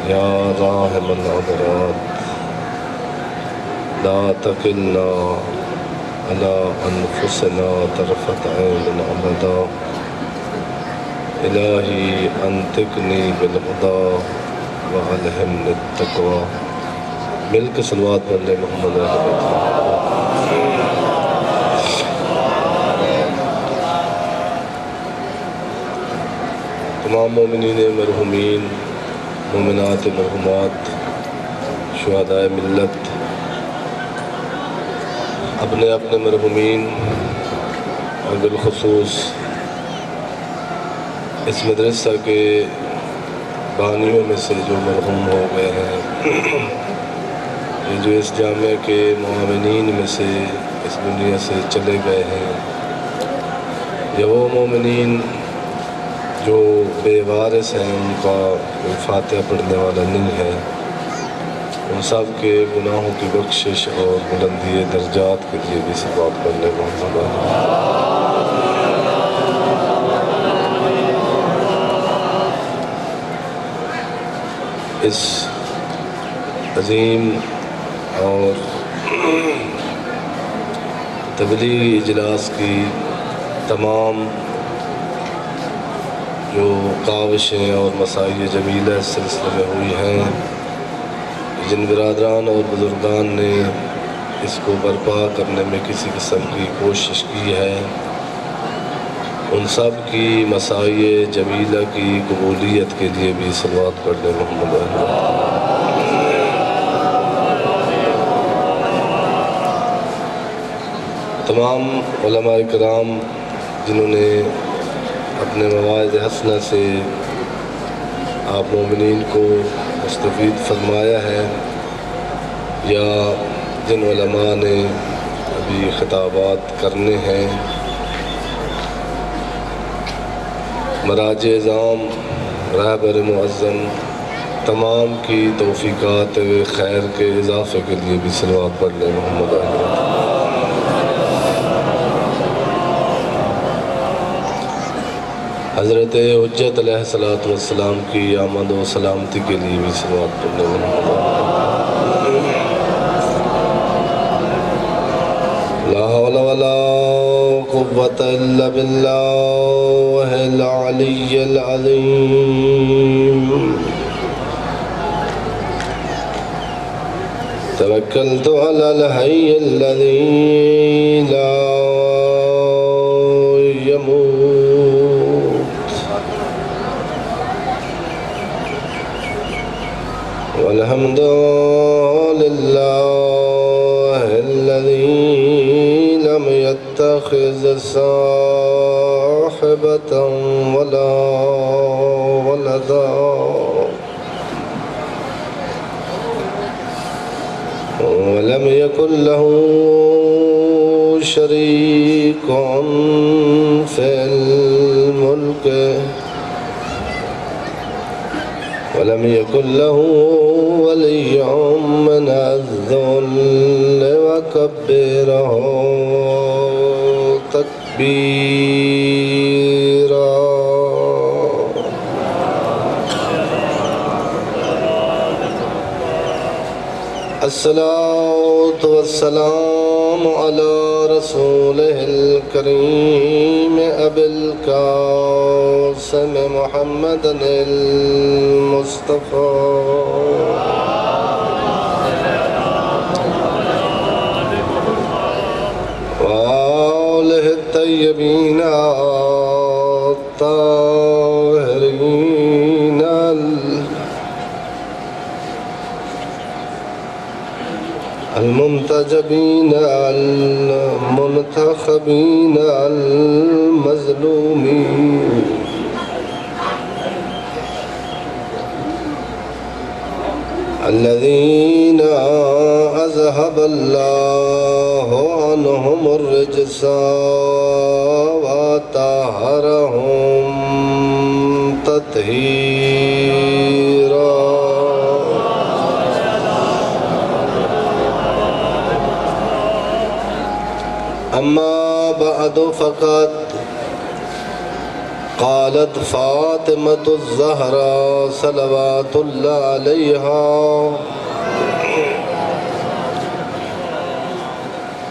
یا راحم العبرات لا تکلنا على انفسنا طرفة عین ابدا الہی انطقنی بالہدی والہمنی التقوی۔ مل کے صلوات پڑھ لیں محمد رحمت۔ تمام مومنین مرحومین، مومنات مرحومات، شہدائے ملت، اپنے اپنے مرحومین اور بالخصوص اس مدرسہ کے بانیوں میں سے جو مرحوم ہو گئے ہیں، یہ جو اس جامعہ کے معاونین میں سے اس دنیا سے چلے گئے ہیں، یہ وہ مومنین جو بے وارث ہیں، ان کا کوئی فاتحہ پڑھنے والا نہیں ہے، ان سب کے گناہوں کی بخشش اور بلندی درجات کے لیے بھی صلوات پڑھ لیں محمد۔ اس عظیم اور تبلیغی اجلاس کی تمام جو کاوشیں اور مساعی جمیلہ اس سلسلے میں ہوئی ہیں، جن برادران اور بزرگان نے اس کو برپا کرنے میں کسی قسم کی کوشش کی ہے، ان سب کی مساعی جمیلہ کی قبولیت کے لیے بھی صلوات پڑھ لیں محمد۔ تمام علماء کرام جنہوں نے اپنے مواعظ حسنہ سے آپ مومنین کو مستفید فرمایا ہے، یا جن علماء نے ابھی خطابات کرنے ہیں، مراجع اعظام، رہبر معظم، تمام کی توفیقات خیر کے اضافے کے لیے بھی صلوات پڑھ لیں محمد۔ حضرت حجت علیہ السلام کی آمد و سلامتی کے لیے بھی صلوات پڑھ لیں محمد۔ لا حول ولا قوة الا باللہ العلی العظیم۔ توکلت علی الحی الذی لا يموت والحمد للہ الذی لم يتخذ صاحبة ولا ولدا ولم يكن له شريك في الملك ولم يكن له ولي من الذل وكبره تكبيرا۔ الصلاة والسلام على رسوله الكريم أبي القاسم محمد المصطفى وآله الطيبين الطاهرين المنتجبين المنتخبين المظلومين الذين أذهب الله عنهم الرجس وطهرهم تطهيرا۔ أما بعد فقد قالت فاطمة الزہرا صلوات اللہ علیہا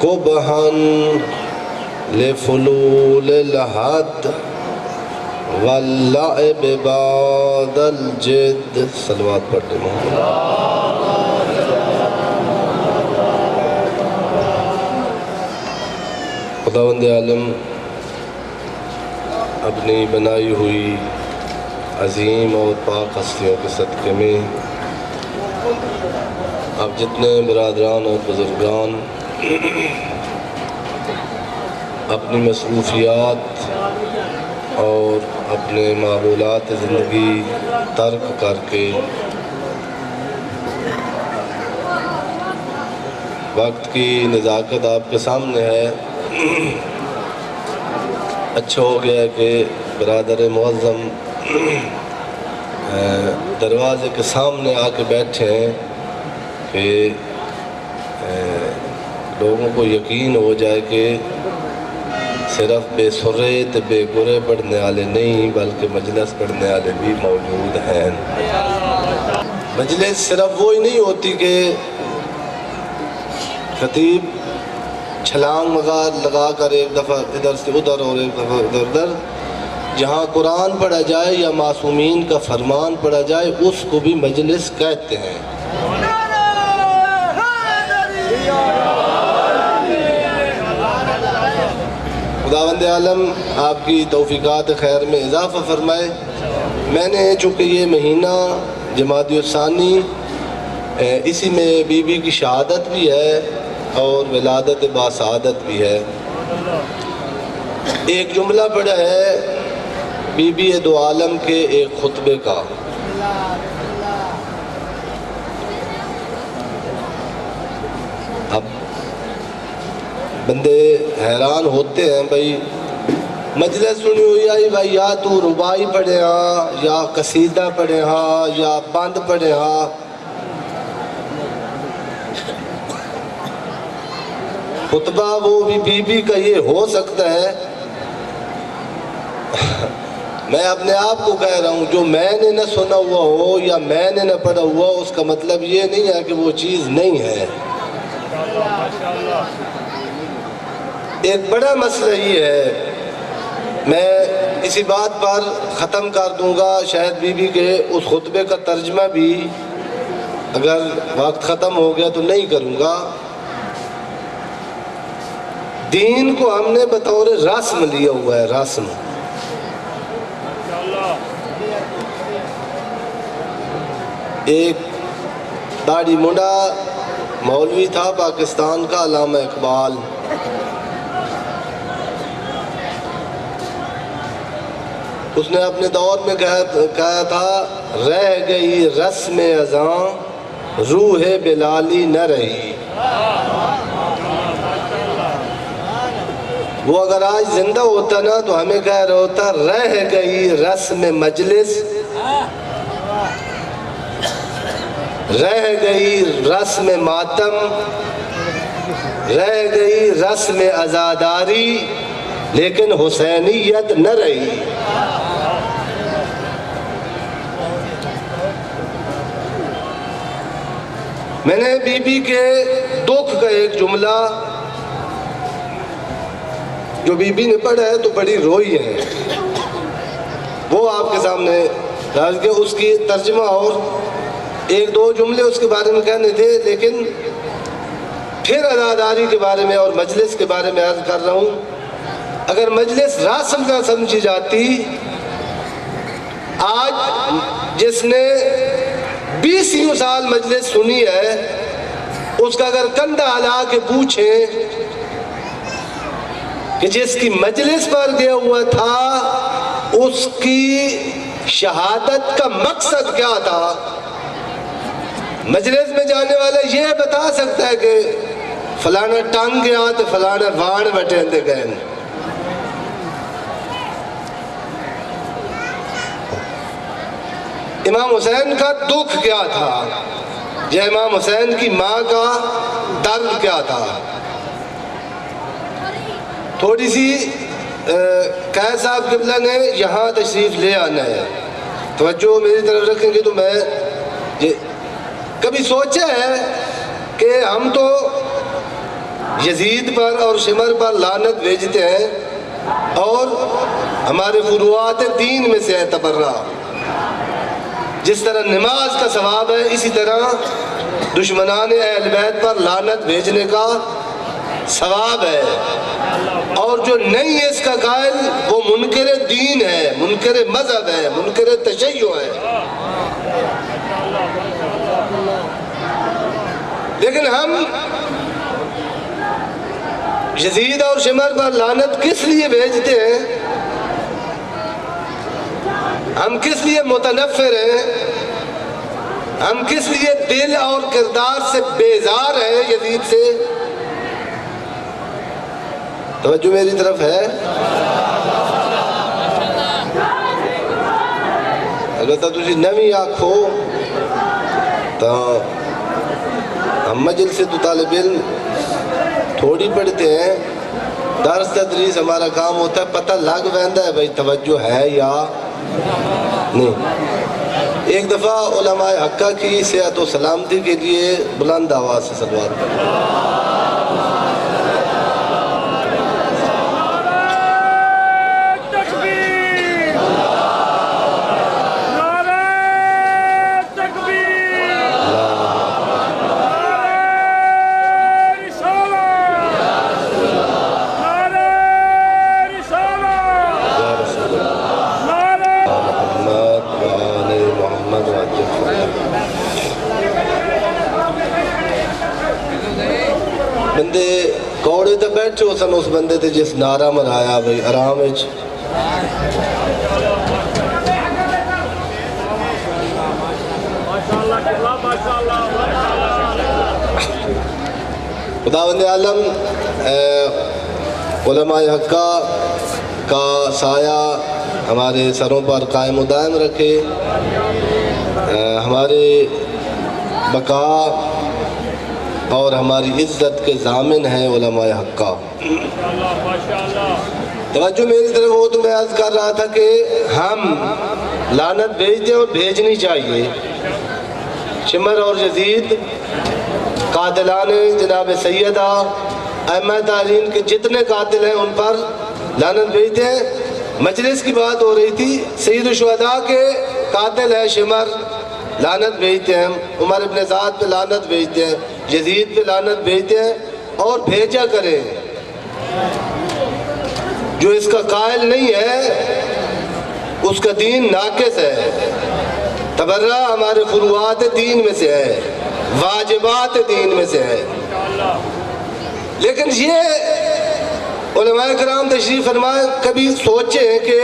قبحاً لفلول الحد واللعب بعد الجد. صلوات پڑھتے ہیں. خداوند عالم اپنی بنائی ہوئی عظیم اور پاک ہستیوں کے صدقے میں اب جتنے برادران اور بزرگان اپنی مصروفیات اور اپنے معمولات زندگی ترک کر کے وقت کی نزاکت آپ کے سامنے ہے، اچھا ہو گیا کہ برادر معظم دروازے کے سامنے آ کے بیٹھے ہیں کہ لوگوں کو یقین ہو جائے کہ صرف بے سرے تے بے گرے پڑھنے والے نہیں بلکہ مجلس پڑھنے والے بھی موجود ہیں. مجلس صرف وہی نہیں ہوتی کہ خطیب چھلانگ لگا کر ایک دفعہ ادھر سے ادھر اور ایک دفعہ ادھر. جہاں قرآن پڑھا جائے یا معصومین کا فرمان پڑھا جائے اس کو بھی مجلس کہتے ہیں. خداوند عالم آپ کی توفیقات خیر میں اضافہ فرمائے. میں نے چونکہ یہ مہینہ جمادی الثانی اسی میں بی بی کی شہادت بھی ہے اور ولادت باسعادت بھی ہے، ایک جملہ پڑھا ہے بی بی دو عالم کے ایک خطبے کا. اب بندے حیران ہوتے ہیں بھائی مجلس سنی ہوئی آئی بھائی یا تو ربائی پڑھے ہاں یا قصیدہ پڑھے ہاں یا بند پڑھے ہاں. خطبہ وہ بھی بی بی کا یہ ہو سکتا ہے. میں اپنے آپ کو کہہ رہا ہوں جو میں نے نہ سنا ہوا ہو یا میں نے نہ پڑھا ہوا اس کا مطلب یہ نہیں ہے کہ وہ چیز نہیں ہے. ایک بڑا مسئلہ یہ ہے، میں اسی بات پر ختم کر دوں گا، شاید بی بی کے اس خطبے کا ترجمہ بھی اگر وقت ختم ہو گیا تو نہیں کروں گا. دین کو ہم نے بطور رسم لیا ہوا ہے، رسم. ایک داڑھی منڈا مولوی تھا پاکستان کا، علامہ اقبال. اس نے اپنے دور میں کہا تھا رہ گئی رسم اذاں روح بلالی نہ رہی. وہ اگر آج زندہ ہوتا نا تو ہمیں کہہ رہا ہوتا رہ گئی رسم مجلس، رہ گئی رسم ماتم، رہ گئی رسم عزاداری، لیکن حسینیت نہ رہی. میں نے بی بی کے دکھ کا ایک جملہ جو بی بی نے پڑھا ہے تو بڑی روئی ہے، وہ آپ کے سامنے راز کے اس کی ترجمہ اور ایک دو جملے اس کے بارے میں کہنے تھے، لیکن پھر عزاداری کے بارے میں اور مجلس کے بارے میں عرض کر رہا ہوں. اگر مجلس رسم نہ سمجھی جاتی، آج جس نے 20 سال مجلس سنی ہے اس کا اگر کندھا ہلا کے پوچھیں کہ جس کی مجلس پر گیا ہوا تھا اس کی شہادت کا مقصد کیا تھا، مجلس میں جانے والا یہ بتا سکتا ہے کہ فلانا ٹنگ گیا تو فلانا وان بٹے اندے گئے. امام حسین کا دکھ کیا تھا یا امام حسین کی ماں کا درد کیا تھا. تھوڑی سی قائد صاحب قبلہ نے یہاں تشریف لے آنا ہے، توجہ میری طرف رکھیں گے تو میں کبھی سوچا ہے کہ ہم تو یزید پر اور شمر پر لعنت بھیجتے ہیں اور ہمارے فروعات دین میں سے ہے تبرہ، جس طرح نماز کا ثواب ہے اسی طرح دشمنان اہل بیت پر لعنت بھیجنے کا ثواب ہے، اور جو نہیں ہے اس کا قائل وہ منکر دین ہے، منکر مذہب ہے، منکر تشیع ہے۔ لیکن ہم یزید اور شمر پر لعنت کس لیے بھیجتے ہیں؟ ہم کس لیے متنفر ہیں؟ ہم کس لیے دل اور کردار سے بیزار ہیں یزید سے؟ توجہ میری طرف ہے؟ البتہ تسی نویں آنکھو تو ہم مجلس سے تو طالب علم تھوڑی پڑھتے ہیں، درس تدریس ہمارا کام ہوتا ہے، پتہ لگ ویندا ہے بھائی توجہ ہے یا نہیں۔ ایک دفعہ علماء حقہ کی صحت و سلامتی کے لیے بلند آواز سے صلوات کریں۔ بندے کوڑے تے بیٹھے ہو سن اس بندے تے جس نعرہ مرایا بھئی آرام وچ خداوند عالم علماء حقہ کا سایہ ہمارے سروں پر قائم و دائم رکھے، ہمارے بقا اور ہماری عزت کے ضامن ہیں علماء حقہ۔ توجہ میری طرف ہو تو میں عرض کر رہا تھا کہ ہم لعنت بھیجتے ہیں اور بھیجنی چاہیے۔ شمر اور یزید قاتلان جناب سیدہ ائمہ تعلیم کے جتنے قاتل ہیں ان پر لعنت بھیجتے ہیں۔ مجلس کی بات ہو رہی تھی، سید الشہداء کے قاتل ہے شمر، لعنت بھیجتے ہیں، عمر ابن سعد پہ لعنت بھیجتے ہیں، یزید پہ لعنت بھیجتے ہیں، اور بھیجا کریں۔ جو اس کا قائل نہیں ہے اس کا دین ناقص ہے۔ تبرہ ہمارے فروعات دین میں سے ہے، واجبات دین میں سے ہے۔ لیکن یہ علماء کرام تشریف فرمائے کبھی سوچیں کہ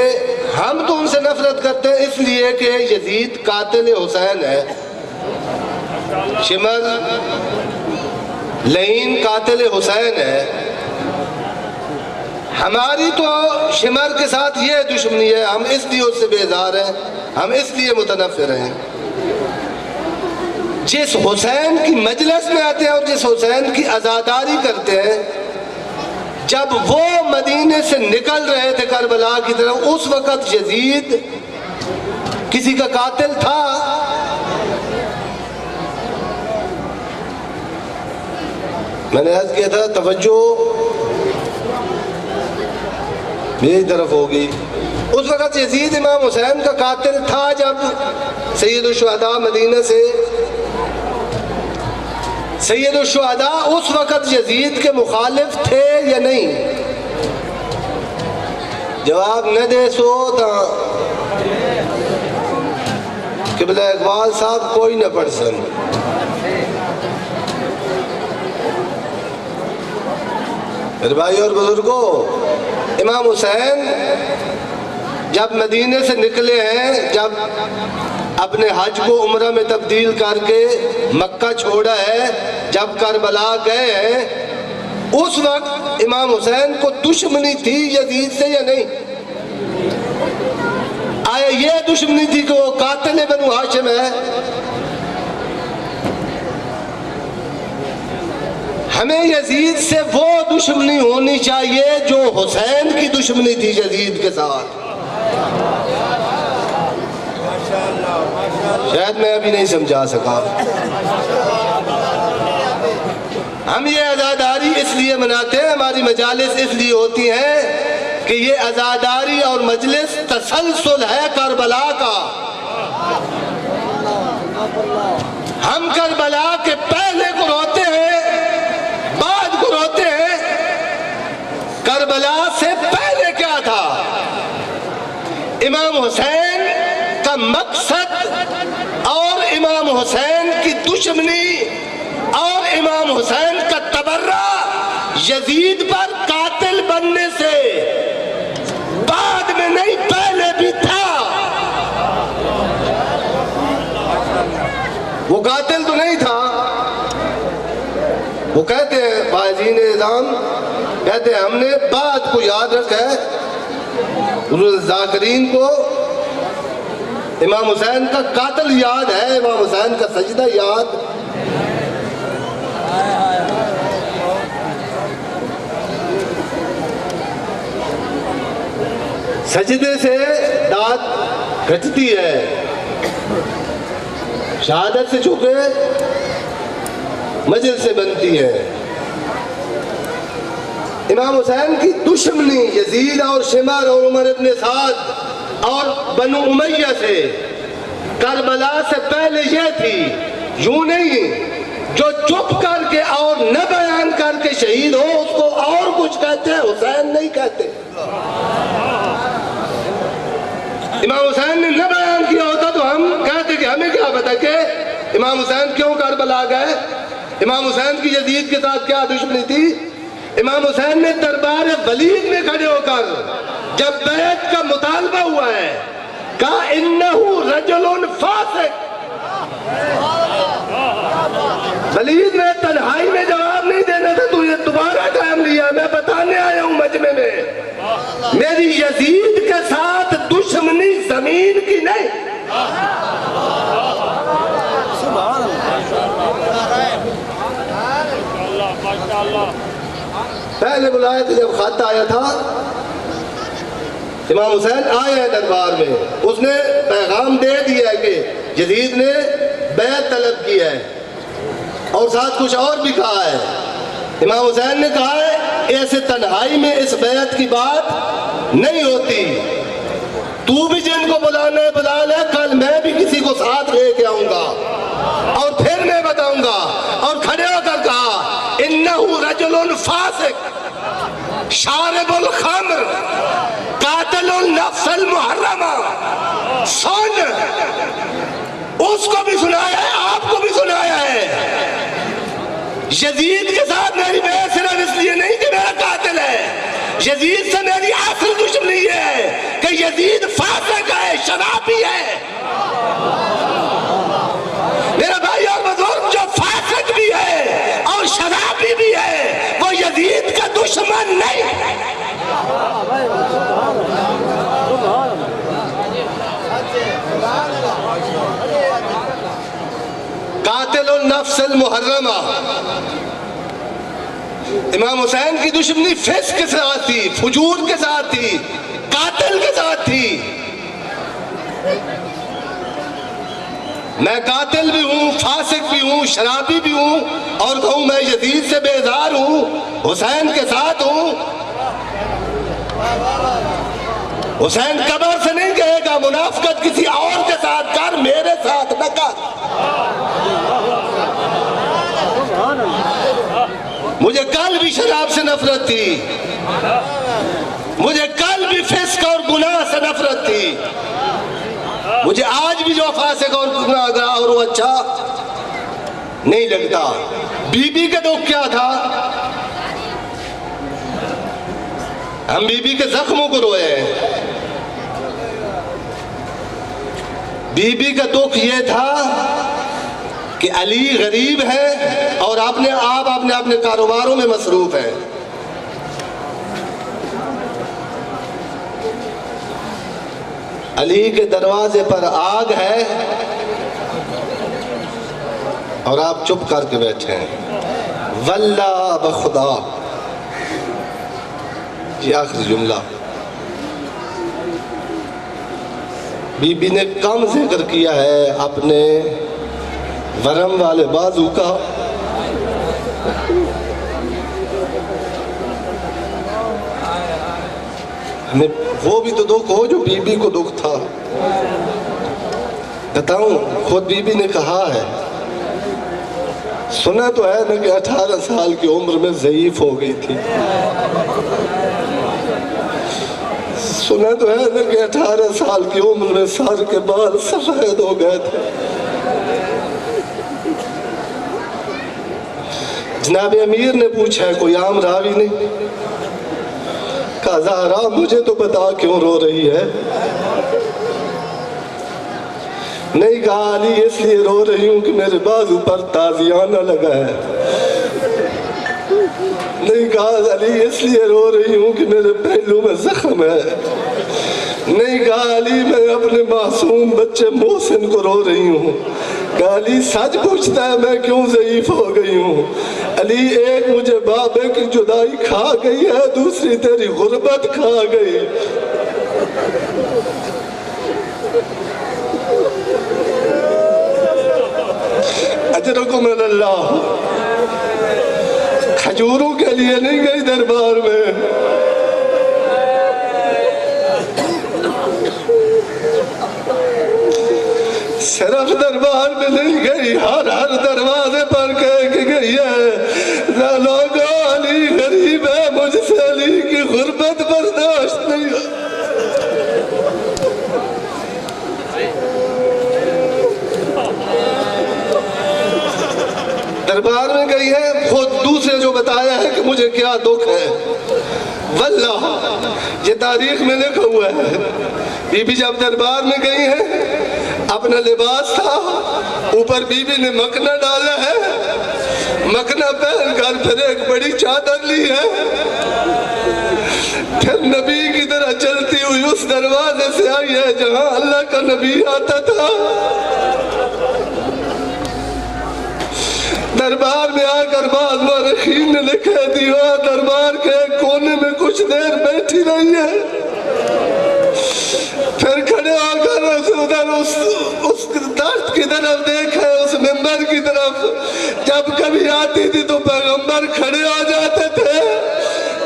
ہم تو ان سے نفرت کرتے ہیں اس لیے کہ یزید قاتل حسین ہے، شمر لعین قاتل حسین ہے، ہماری تو شمر کے ساتھ یہ دشمنی ہے، ہم اس لیے اس سے بیزار ہیں، ہم اس لیے متنفر ہیں۔ جس حسین کی مجلس میں آتے ہیں اور جس حسین کی عزاداری کرتے ہیں، جب وہ مدینے سے نکل رہے تھے کربلا کی طرف، اس وقت یزید کسی کا قاتل تھا؟ میں نے عرض کیا تھا توجہ میری طرف ہوگی۔ اس وقت یزید امام حسین کا قاتل تھا جب سید الشہداء مدینہ سے، سید الشہداء اس وقت یزید کے مخالف تھے یا نہیں؟ جواب نہ دے سو تا قبلہ اقبال صاحب کوئی نہ پڑھ سن۔ میرے بھائی اور بزرگوں، امام حسین جب مدینے سے نکلے ہیں، جب اپنے حج کو عمرہ میں تبدیل کر کے مکہ چھوڑا ہے، جب کربلا گئے ہیں، اس وقت امام حسین کو دشمنی تھی یزید سے یا نہیں؟ آیا یہ دشمنی تھی کہ وہ قاتل بنو ہاشم ہے؟ ہمیں یزید سے وہ دشمنی ہونی چاہیے جو حسین کی دشمنی تھی یزید کے ساتھ. شاید میں ابھی نہیں سمجھا سکا. ہم یہ عزاداری اس لیے مناتے ہیں, ہماری مجالس اس لیے ہوتی ہیں کہ یہ عزاداری اور مجلس تسلسل ہے کربلا کا. ہم کربلا کے پہلے کو روتے ہیں, بعد کو روتے ہیں. کربلا سے پہلے کیا تھا؟ امام حسین کا مقصد اور امام حسین کی دشمنی اور امام حسین کا تبرہ یزید پر قاتل بننے سے بعد میں نہیں, پہلے بھی تھا. وہ قاتل تو نہیں تھا. وہ کہتے ہیں باجین اعظام, کہتے ہیں ہم نے بات کو یاد رکھا ہے, ذاکرین کو امام حسین کا قاتل یاد ہے, امام حسین کا سجدہ یاد. سجدے سے داد گھٹتی ہے, شہادت سے چونکہ مجلس سے بنتی ہے. امام حسین کی دشمنی یزید اور شمر اور عمر ابن سعد اور بنو امیہ سے کربلا سے پہلے یہ تھی. یوں نہیں جو چپ کر کے اور نہ بیان کر کے شہید ہو اس کو اور کچھ کہتے ہیں, حسین نہیں کہتے. امام حسین نے نہ بیان کیا ہوتا تو ہم کہتے کہ ہمیں کیا پتا کہ امام حسین کیوں کربلا گئے, امام حسین کی یزید کے ساتھ کیا دشمنی تھی. امام حسین نے دربار ولید میں کھڑے ہو کر جب بیعت کا مطالبہ ہوا ہے کہا انہو رجل فاسق. ولید نے تنہائی میں جواب نہیں دینا تھا, تو یہ دوبارہ ٹائم لیا, میں بتانے آیا ہوں مجمع میں میری یزید کے ساتھ دشمنی زمین کی نہیں. پہلے بلائے تھے جب خط آیا تھا, امام حسین آئے ہیں دربار میں, اس نے پیغام دے دیا کہ یزید نے بیعت طلب کی ہے اور ساتھ کچھ اور بھی کہا ہے. امام حسین نے کہا ہے ایسے تنہائی میں اس بیعت کی بات نہیں ہوتی, تو بھی جن کو بلانا ہے بلا لے, کل میں بھی کسی کو ساتھ لے کے آؤں گا اور پھر میں بتاؤں گا. اور کھڑے ہو کر کہا انہو رجل فاسق شارب الخمر قاتل النفس المحرمہ. سن, اس کو بھی سنایا ہے, آپ کو بھی سنایا ہے. یزید کے ساتھ میری بیعت صرف اس لیے نہیں کہ میرا قاتل ہے, یزید سے میری اصل دشمنی ہے کہ یزید فاسق ہے, شرابی ہے. میرا بھائی اور بزرگ, جو فاسق بھی ہے اور شرابی بھی ہے وہ یزید کا دشمن نہیں. قاتل النفس المحرمہ. امام حسین کی دشمنی فسق کے ساتھ تھی, فجور کے ساتھ تھی, قاتل کے ساتھ تھی. میں قاتل بھی ہوں, فاسق بھی ہوں, شرابی بھی ہوں, اور کہوں میں یزید سے بیزار ہوں, حسین کے ساتھ ہوں. حسین قبر سے نہیں کہے گا منافقت کسی اور کے ساتھ کر, میرے ساتھ نہ کر. مجھے کل بھی شراب سے نفرت تھی, مجھے کل بھی فسق اور گناہ سے نفرت تھی, مجھے آج بھی جو فاسق اور گناہ گار اور وہ اچھا نہیں لگتا. بی بی کا دکھ کیا تھا؟ ہم بی بی کے زخموں کو روئے ہیں. بی بی کا دکھ یہ تھا کہ علی غریب ہے اور آپ اپنے کاروباروں میں مصروف ہے. علی کے دروازے پر آگ ہے اور آپ چپ کر کے بیٹھے ہیں. واللہ بخدا، یہ آخری جملہ بی بی نے کم ذکر کیا ہے اپنے ورم والے بازو کا، ہمیں وہ بھی تو دکھ ہو جو بی بی کو دکھ تھا۔ بتاؤں، خود بی بی نے کہا ہے، سنا تو ہے نا کہ 18 سال کی عمر میں ضعیف ہو گئی تھی، سنا تو ہے نا کہ 18 سال کی عمر میں سر کے بال سفید ہو گئے تھے۔ جناب امیر نے پوچھا ہے، کوئی عام راوی نہیں، کہا زہرا مجھے تو بتا کیوں رو رہی ہے؟ نہیں کہا علی اس لیے رو رہی ہوں کہ میرے بازو پر تازیانہ لگا ہے، نہیں کہا علی اس لیے رو رہی ہوں کہ میرے پہلو میں زخم ہے، نہیں کہا علی میں اپنے معصوم بچے محسن کو رو رہی ہوں، کہا علی سچ پوچھتا ہے میں کیوں ضعیف ہو گئی ہوں؟ علی ایک مجھے بابے کی جدائی کھا گئی ہے، دوسری تیری غربت کھا گئی۔ اجرکم اللہ، کھجوروں کے لیے نہیں گئی دربار میں، صرف دربار میں نہیں گئی، ہر دروازے پر کہہ کے گئی ہے لوگو علی غریب ہے، مجھ سے علی کی غربت برداشت نہیں ہے۔ دربار میں گئی ہے، خود دوسرے جو بتایا ہے کہ مجھے کیا دکھ ہے، واللہ یہ تاریخ میں لکھا ہوا ہے، بی بی جب دربار میں گئی ہے، اپنا لباس تھا، اوپر بی بی نے مکنا ڈالا ہے، مکنا پہن کر پھر ایک بڑی چادر لی ہے، پھر نبی کی طرح چلتی ہوئی اس دروازے سے آئی ہے جہاں اللہ کا نبی آتا تھا۔ دربار میں آ کر بعض مورخین نے لکھا دیوار دربار کے کونے میں کچھ دیر بیٹھی رہی ہے، پھر کھڑے ہو کر ادھر اس درد کی طرف دیکھے، اس منبر کی طرف، جب کبھی آتی تھی تو پیغمبر کھڑے ہو جاتے تھے۔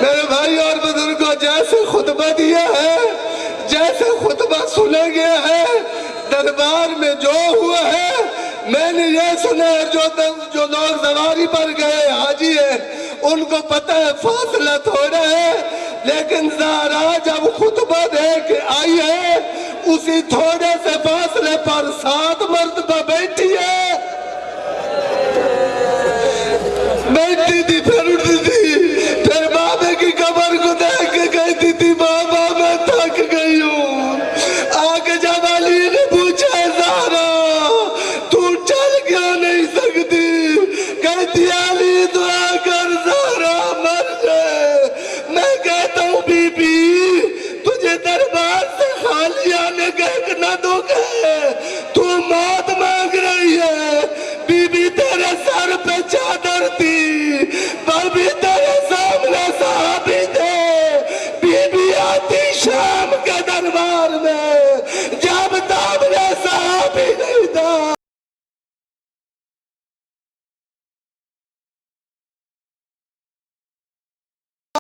میرے بھائی اور بزرگوں، جیسے خطبہ دیا ہے، جیسے خطبہ سنا گیا ہے، دربار میں جو ہوا ہے، میں نے یہ سنا ہے جو لوگ سواری پر گئے حاجی ہیں ان کو پتہ ہے فاصلہ تھوڑا ہے، لیکن زہرا جب خطبہ دے کے آئی ہے اسی تھوڑے سے فاصلے پر 7 مرتبہ بیٹھی ہے، بیٹھتی تھی پھر اٹھتی تھی، پھر بابے کی قبر کو دیکھ کے کہتی تھی بابا میں تھک گئی ہوں۔ آگے جب علی نے پوچھا زہرا تو چل کیوں نہیں سکتی، کہتی علی دعا کر زہرا مر جائے۔ میں کہتا ہوں بی بی تجھے دربار سے خالی آنے کا ایک نہ دکھ ہے، تو موت مانگ رہی ہے، بی بی تیرے سر پہ چادر تھی، بابی تیرے سامنے صحابی تھے، بی بی آتی شام کے